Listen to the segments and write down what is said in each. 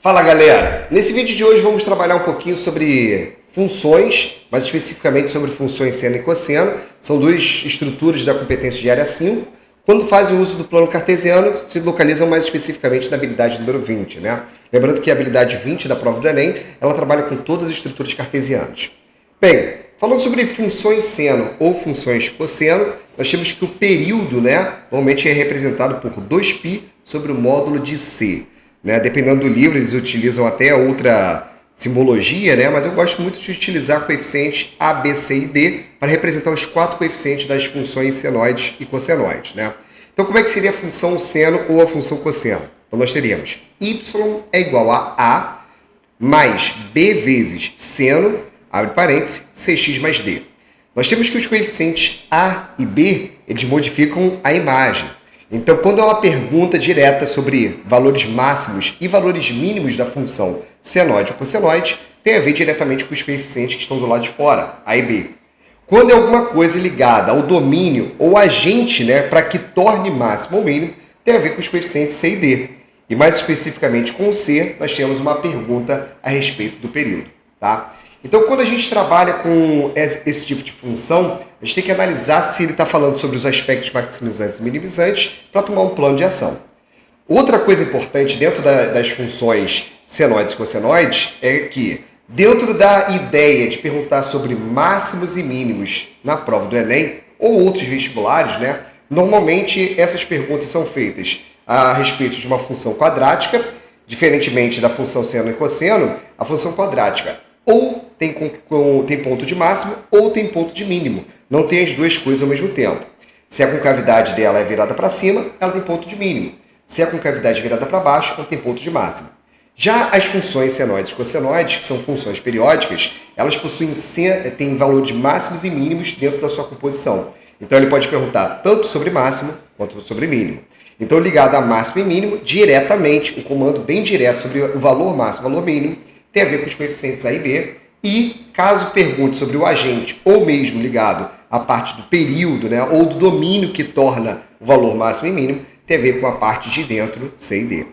Fala galera, nesse vídeo de hoje vamos trabalhar um pouquinho sobre funções, mais especificamente sobre funções seno e cosseno. São duas estruturas da competência de área 5. Quando fazem uso do plano cartesiano, se localizam mais especificamente na habilidade número 20, né? Lembrando que a habilidade 20 da prova do Enem, ela trabalha com todas as estruturas cartesianas. Bem, falando sobre funções seno ou funções cosseno, nós temos que o período, né, normalmente é representado por 2π sobre o módulo de c. Né? Dependendo do livro, eles utilizam até outra simbologia, né? Mas eu gosto muito de utilizar coeficientes A, B, C e D para representar os 4 coeficientes das funções senoides e cossenoides. Né? Então, como é que seria a função seno ou a função cosseno? Então, nós teríamos y é igual a mais b vezes seno, abre parênteses, cx mais d. Nós temos que os coeficientes A e B, eles modificam a imagem. Então, quando é uma pergunta direta sobre valores máximos e valores mínimos da função senoide ou cossenoide, tem a ver diretamente com os coeficientes que estão do lado de fora, A e B. Quando é alguma coisa ligada ao domínio ou agente, né, para que torne máximo ou mínimo, tem a ver com os coeficientes C e D. E mais especificamente com o C, nós temos uma pergunta a respeito do período. Tá? Então, quando a gente trabalha com esse tipo de função, a gente tem que analisar se ele está falando sobre os aspectos maximizantes e minimizantes para tomar um plano de ação. Outra coisa importante dentro das funções senoides e cossenoides é que, dentro da ideia de perguntar sobre máximos e mínimos na prova do Enem ou outros vestibulares, né, normalmente essas perguntas são feitas a respeito de uma função quadrática, diferentemente da função seno e cosseno, a função quadrática ou tem ponto de máximo ou tem ponto de mínimo. Não tem as duas coisas ao mesmo tempo. Se a concavidade dela é virada para cima, ela tem ponto de mínimo. Se a concavidade é virada para baixo, ela tem ponto de máximo. Já as funções senoides e cossenoides, que são funções periódicas, elas têm valores máximos e mínimos dentro da sua composição. Então ele pode perguntar tanto sobre máximo quanto sobre mínimo. Então, ligado a máximo e mínimo, diretamente, um comando bem direto sobre o valor máximo e o valor mínimo, tem a ver com os coeficientes A e B, e caso pergunte sobre o agente, ou mesmo ligado à parte do período, né, ou do domínio que torna o valor máximo e mínimo, tem a ver com a parte de dentro, C e D.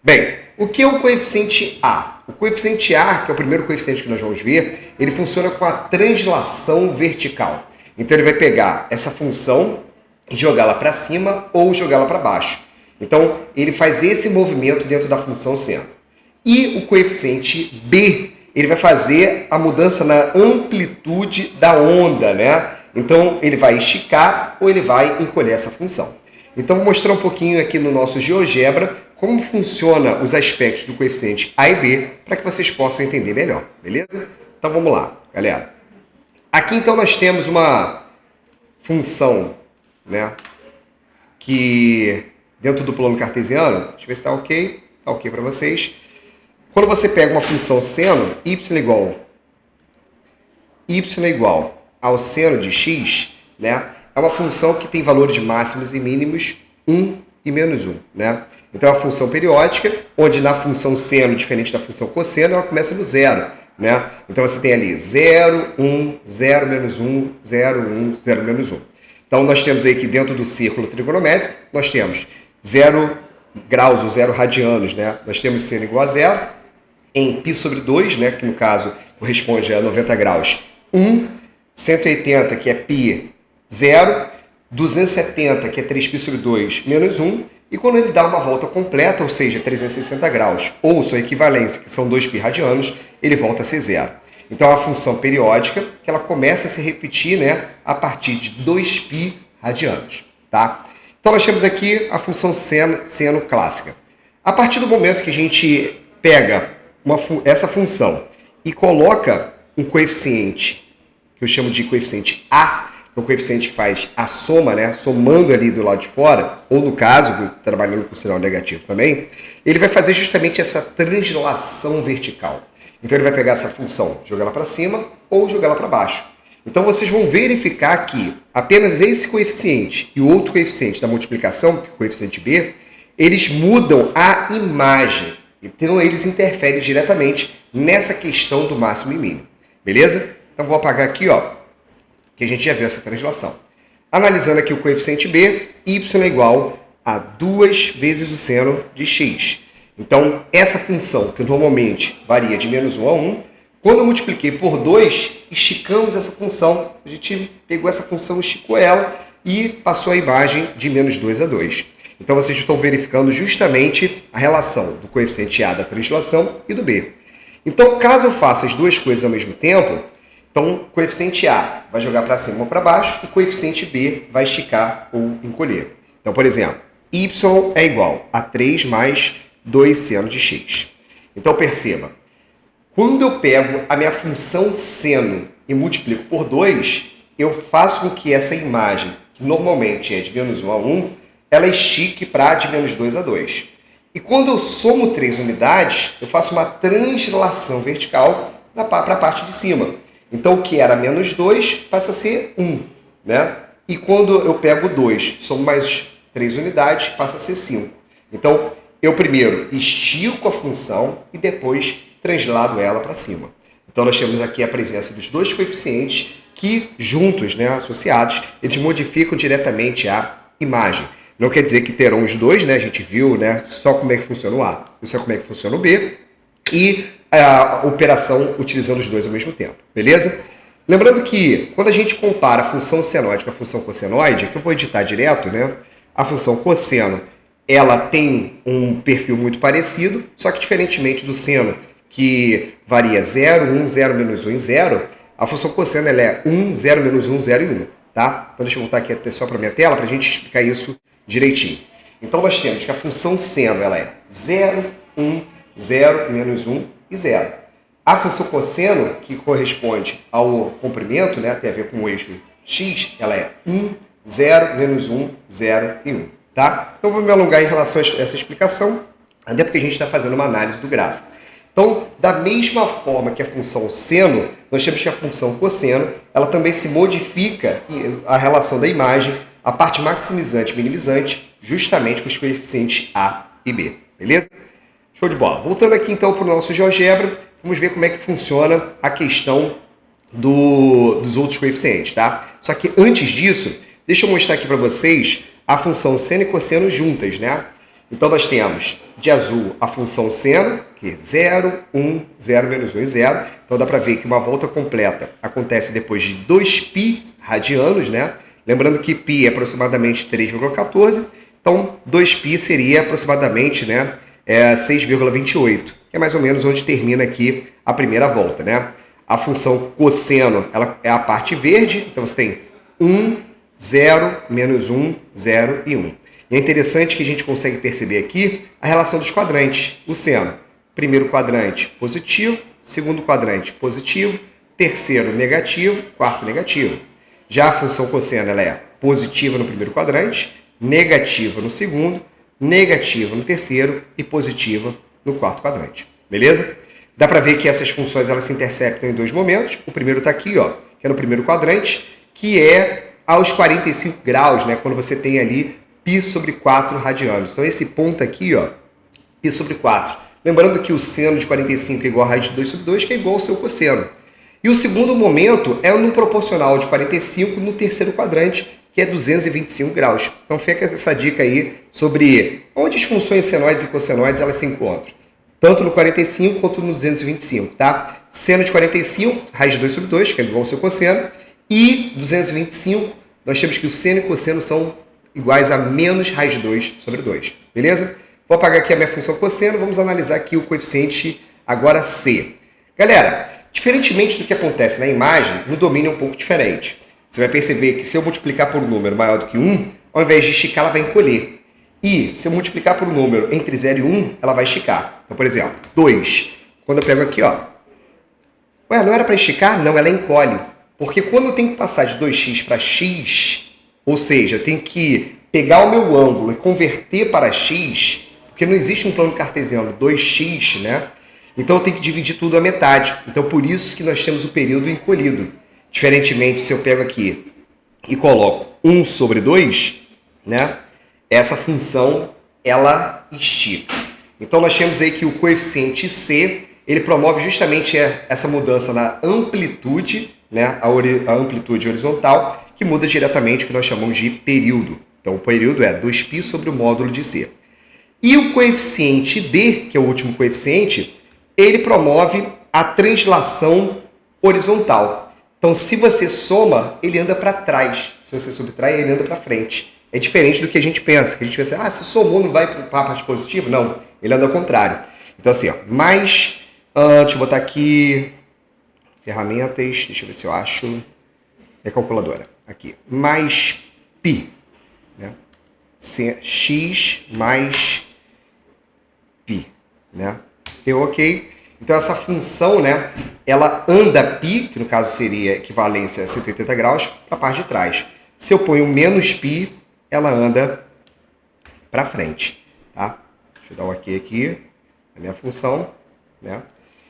Bem, o que é o coeficiente A? O coeficiente A, que é o primeiro coeficiente que nós vamos ver, ele funciona com a translação vertical. Então ele vai pegar essa função e jogá-la para cima ou jogá-la para baixo. Então ele faz esse movimento dentro da função seno. E o coeficiente B, ele vai fazer a mudança na amplitude da onda, né? Então, ele vai esticar ou ele vai encolher essa função. Então, vou mostrar um pouquinho aqui no nosso GeoGebra como funciona os aspectos do coeficiente A e B para que vocês possam entender melhor, beleza? Então, vamos lá, galera. Aqui, então, nós temos uma função, né? Que dentro do plano cartesiano, deixa eu ver se está ok. Está ok para vocês. Quando você pega uma função seno, y igual ao seno de x, né, é uma função que tem valores máximos e mínimos 1 e menos 1. Né? Então é uma função periódica, onde na função seno, diferente da função cosseno, ela começa no zero. Né? Então você tem ali 0, 1, 0, menos 1, 0, 1, 0, menos 1. Então nós temos aí que dentro do círculo trigonométrico, nós temos 0 graus ou 0 radianos. Né? Nós temos seno igual a 0. Em π sobre 2, né, que no caso corresponde a 90 graus, 1, 180, que é π, 0, 270, que é 3π sobre 2, menos 1, e quando ele dá uma volta completa, ou seja, 360 graus, ou sua equivalência, que são 2π radianos, ele volta a ser 0. Então, é uma função periódica que ela começa a se repetir, né, a partir de 2π radianos. Tá? Então, nós temos aqui a função seno clássica. A partir do momento que a gente pega essa função e coloca um coeficiente, que eu chamo de coeficiente A, que é o coeficiente que faz a soma, né, somando ali do lado de fora, ou no caso, trabalhando com sinal negativo também, ele vai fazer justamente essa translação vertical. Então ele vai pegar essa função, jogar ela para cima ou jogar ela para baixo. Então vocês vão verificar que apenas esse coeficiente e o outro coeficiente da multiplicação, que é o coeficiente B, eles mudam a imagem. Então, eles interferem diretamente nessa questão do máximo e mínimo. Beleza? Então, vou apagar aqui, ó, que a gente já viu essa translação. Analisando aqui o coeficiente B, y é igual a 2 vezes o seno de x. Então, essa função, que normalmente varia de menos 1 a 1, quando eu multipliquei por 2, esticamos essa função. A gente pegou essa função, esticou ela e passou a imagem de menos 2 a 2. Então, vocês estão verificando justamente a relação do coeficiente A da translação e do B. Então, caso eu faça as duas coisas ao mesmo tempo, então o coeficiente A vai jogar para cima ou para baixo, e o coeficiente B vai esticar ou encolher. Então, por exemplo, y é igual a 3 mais 2 seno de x. Então, perceba, quando eu pego a minha função seno e multiplico por 2, eu faço com que essa imagem, que normalmente é de menos 1 a 1, ela estique para de menos 2 a 2. E quando eu somo 3 unidades, eu faço uma translação vertical para a parte de cima. Então, o que era menos 2 passa a ser 1. Né? E quando eu pego 2, somo mais 3 unidades, passa a ser 5. Então, eu primeiro estico a função e depois translado ela para cima. Então, nós temos aqui a presença dos dois coeficientes que, juntos, né, associados, eles modificam diretamente a imagem. Não quer dizer que terão os dois, né? A gente viu, né, só como é que funciona o A e só como é que funciona o B, e a operação utilizando os dois ao mesmo tempo, beleza? Lembrando que quando a gente compara a função senoide com a função cossenoide, que eu vou editar direto, né? A função cosseno, ela tem um perfil muito parecido, só que diferentemente do seno, que varia 0, 1, 0, menos 1 e 0, a função cosseno ela é 1, 0, menos 1, 0 e 1, tá? Então deixa eu voltar aqui só para a minha tela para a gente explicar isso direitinho. Então nós temos que a função seno ela é 0, 1, 0, menos 1 e 0. A função cosseno, que corresponde ao comprimento, né, tem a ver com o eixo x, ela é 1, 0, menos 1, 0 e 1. Tá? Então vou me alongar em relação a essa explicação, até porque a gente está fazendo uma análise do gráfico. Então, da mesma forma que a função seno, nós temos que a função cosseno, ela também se modifica a relação da imagem, a parte maximizante e minimizante, justamente com os coeficientes A e B. Beleza? Show de bola. Voltando aqui então para o nosso GeoGebra, vamos ver como é que funciona a questão dos outros coeficientes, tá? Só que antes disso, deixa eu mostrar aqui para vocês a função seno e cosseno juntas, né? Então nós temos de azul a função seno, que é 0, 1, 0, menos 1 e 0. Então dá para ver que uma volta completa acontece depois de 2π radianos, né? Lembrando que π é aproximadamente 3,14, então 2π seria aproximadamente, né, 6,28, que é mais ou menos onde termina aqui a primeira volta, né? A função cosseno, ela é a parte verde, então você tem 1, 0, menos 1, 0 e 1. E é interessante que a gente consegue perceber aqui a relação dos quadrantes. O seno, primeiro quadrante positivo, segundo quadrante positivo, terceiro negativo, quarto negativo. Já a função cosseno ela é positiva no primeiro quadrante, negativa no segundo, negativa no terceiro e positiva no quarto quadrante. Beleza? Dá para ver que essas funções elas se interceptam em dois momentos. O primeiro está aqui, ó, que é no primeiro quadrante, que é aos 45 graus, né, quando você tem ali π sobre 4 radianos. Então, esse ponto aqui, ó, π sobre 4. Lembrando que o seno de 45 é igual a raiz de 2 sobre 2, que é igual ao seu cosseno. E o segundo momento é no proporcional de 45 no terceiro quadrante, que é 225 graus. Então, fica essa dica aí sobre onde as funções senoides e cossenoides elas se encontram. Tanto no 45 quanto no 225, tá? Seno de 45, raiz de 2 sobre 2, que é igual ao seu cosseno. E 225, nós temos que o seno e o cosseno são iguais a menos raiz de 2 sobre 2. Beleza? Vou apagar aqui a minha função cosseno, vamos analisar aqui o coeficiente agora C. Galera, diferentemente do que acontece na imagem, no domínio é um pouco diferente. Você vai perceber que se eu multiplicar por um número maior do que 1, ao invés de esticar, ela vai encolher. E se eu multiplicar por um número entre 0 e 1, ela vai esticar. Então, por exemplo, 2. Quando eu pego aqui, ó. Ué, não era para esticar? Não, ela encolhe. Porque quando eu tenho que passar de 2x para x, ou seja, eu tenho que pegar o meu ângulo e converter para x, porque não existe um plano cartesiano 2x, né? Então eu tenho que dividir tudo à metade. Então por isso que nós temos o período encolhido. Diferentemente, se eu pego aqui e coloco 1 sobre 2, né? Essa função, ela estica. Então nós temos aí que o coeficiente C, ele promove justamente essa mudança na amplitude, né? A amplitude horizontal, que muda diretamente o que nós chamamos de período. Então o período é 2π sobre o módulo de C. E o coeficiente D, que é o último coeficiente, ele promove a translação horizontal. Então, se você soma, ele anda para trás. Se você subtrai, ele anda para frente. É diferente do que a gente pensa. Que a gente pensa, se somou, não vai para a parte positiva? Não, ele anda ao contrário. Então, assim, ó, mais... deixa eu botar aqui... Ferramentas, deixa eu ver se eu acho... É calculadora. Aqui. Mais π. Né? X mais π. Né? Deu ok? Então, essa função, né, ela anda π, que no caso seria equivalência a 180 graus, para a parte de trás. Se eu ponho menos π, ela anda para frente. Tá? Deixa eu dar um ok aqui, a minha função. Né?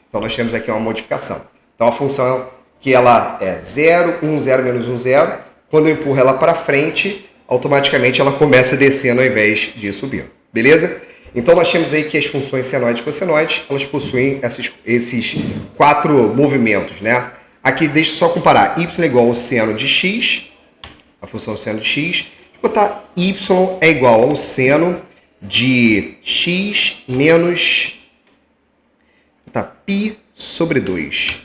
Então, nós temos aqui uma modificação. Então, a função que ela é 0, 1, 0, menos 1, 0. Quando eu empurro ela para frente, automaticamente ela começa descendo ao invés de subir. Beleza? Então, nós temos aí que as funções senoide e cossenoide, elas possuem esses 4 movimentos, né? Aqui, deixa eu só comparar. Y é igual ao seno de x, a função seno de x. Vou botar y é igual ao seno de x menos π sobre 2,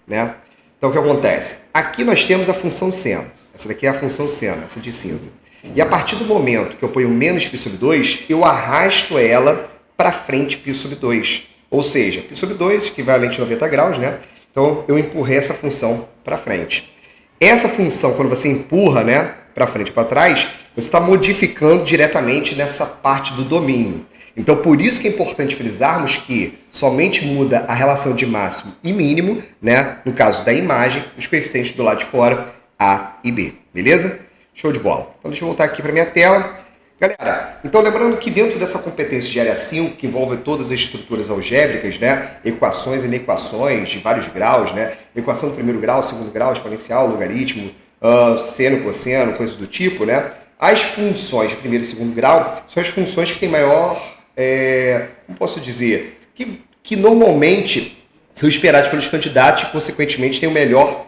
né? Então, o que acontece? Aqui nós temos a função seno. Essa daqui é a função seno, essa de cinza. E a partir do momento que eu ponho menos π sobre 2, eu arrasto ela para frente π sobre 2. Ou seja, π sobre 2, equivalente a 90 graus, né? Então, eu empurrei essa função para frente. Essa função, quando você empurra, né, para frente ou para trás, você está modificando diretamente nessa parte do domínio. Então, por isso que é importante frisarmos que somente muda a relação de máximo e mínimo, né? No caso da imagem, os coeficientes do lado de fora, A e B. Beleza? Show de bola. Então, deixa eu voltar aqui para minha tela. Galera, então lembrando que dentro dessa competência de área 5, que envolve todas as estruturas algébricas, né? Equações e inequações de vários graus, né? Equação do primeiro grau, segundo grau, exponencial, logaritmo, seno, cosseno, coisas do tipo, né? As funções de primeiro e segundo grau são as funções que têm maior... como posso dizer, que normalmente são esperados pelos candidatos e, consequentemente, têm o melhor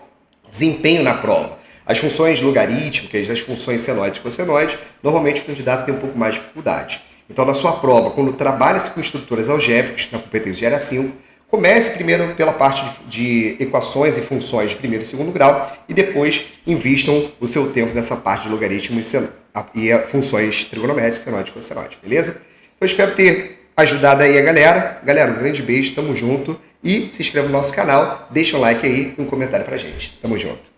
desempenho na prova. As funções logarítmicas, as funções senoides e cossenoides, normalmente o candidato tem um pouco mais de dificuldade. Então, na sua prova, quando trabalha-se com estruturas algébricas, na competência de área 5, comece primeiro pela parte de equações e funções de primeiro e segundo grau e depois invistam o seu tempo nessa parte de logaritmo e funções trigonométricas, senoide e cossenoide, beleza? Eu espero ter ajudado aí a galera. Galera, um grande beijo, tamo junto. E se inscreva no nosso canal, deixa um like aí e um comentário pra gente. Tamo junto.